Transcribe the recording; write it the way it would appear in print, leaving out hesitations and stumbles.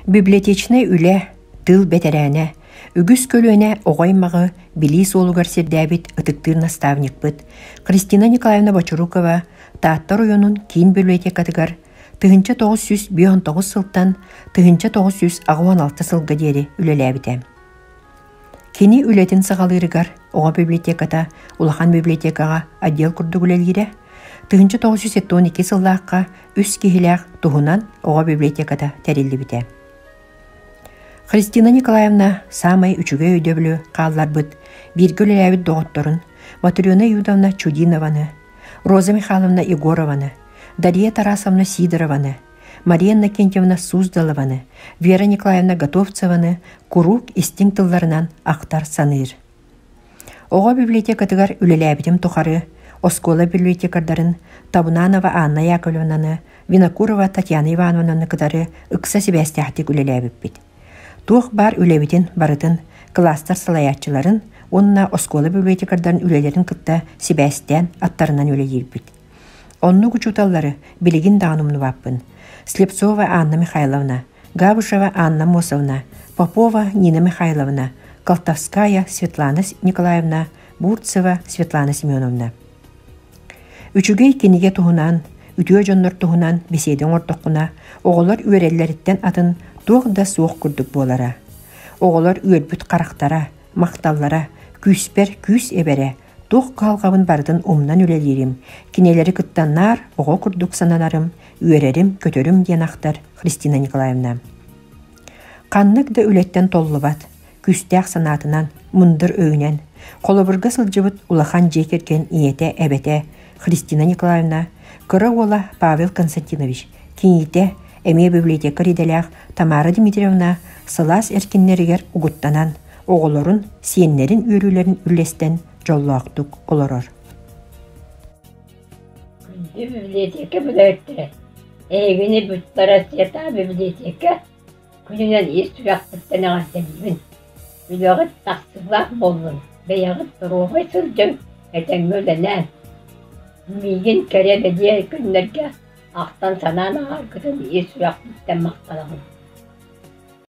Библиотечный үле, тыл бетерәне, үгіз көлөне оғаймағы билис олугар сердәбит ытыктыр наставник быт. Кристина Николаевна Бочурукова Тааттар ойонун кейін библиотекатыгар 1919 сылтан 1916 сылга дери үлеләбіте. Кені үлетін сығалырыгар оға библиотеката Улахан библиотекаға отдел күрді үлелгері 1912 сыллаққа үс кехіләқ тұғынан оға библиотеката тәрелді біте. Кристина Николаевна самай үчіге өйдөбілі қаллар бұд, біргі үлеләбіт доғытторын Матрёна Юдовна Чудинованы, Роза Михайловна Егорованы, Дарья Тарасовна Сидорованы, Мария Накентьевна Суздалованы, Вера Николаевна Готовцеваны курук истин тылларынан ақтар саныр. Оға библиотекатыгар үлеләбітім тұқары, Оскола библиотекардарын Табунанова Анна Яковлевнаны, Винокурова Татьяна Ивановнаны кыдары ықса себәстәхтік үлеләбіп бит. Тух бар үлебитин барытын кластар салаятчыларын, онна Оскола библиотекардарын үлелерін кытта себәстән аттарынан үлелер бит. Онны күчуталлары билигин дағынымны баппын. Слепцова Анна Михайловна, Габушева Анна Мосовна, Попова Нина Михайловна, Колтовская Светлана Николаевна, Бурцева Светлана Семеновна. Үчүгей кенеге туһунан, үтүө жоннор туһунан беседен ортоққуна, оғолар үйереллеріттен атын туғда суық күрдік болара. Оғолар үйербүт қарақтара, мақталлара, күйспер күйс эбере, туқ қалғабын бардын умнан үлелерім, кенелері кыттаннар оғы күрдік сананарым, үйерерім, көтөрім ден ақтар Кристина Николаевна. Қаннық да үлеттен толлыбат, күстәқ санатынан, мұндыр өйнен, қолыбырға сылжыбыт улахан жекерген иете әбете Кристина Николаевна, кыры ола Павел Константинович, кенейте әме библиотека ределях Тамара Дмитриевна сылас эркиннерігер угуттанан, оғылырын, сиеннерін үйрілерін үлестен жолу ақтық олырыр. Күнді библиотека бүлөттірі. Әйгіні бұттара сията библиотека күнінен ес сұяқтықтан ағастанымын. Үліғыт тақсызлақ болын, бәяғыт тұруғай сұрдың, әтәң мөлінен. Миген кәрі бәдия күнлерге ақтан санан ағар күтін ес сұяқтықтан мақталағын.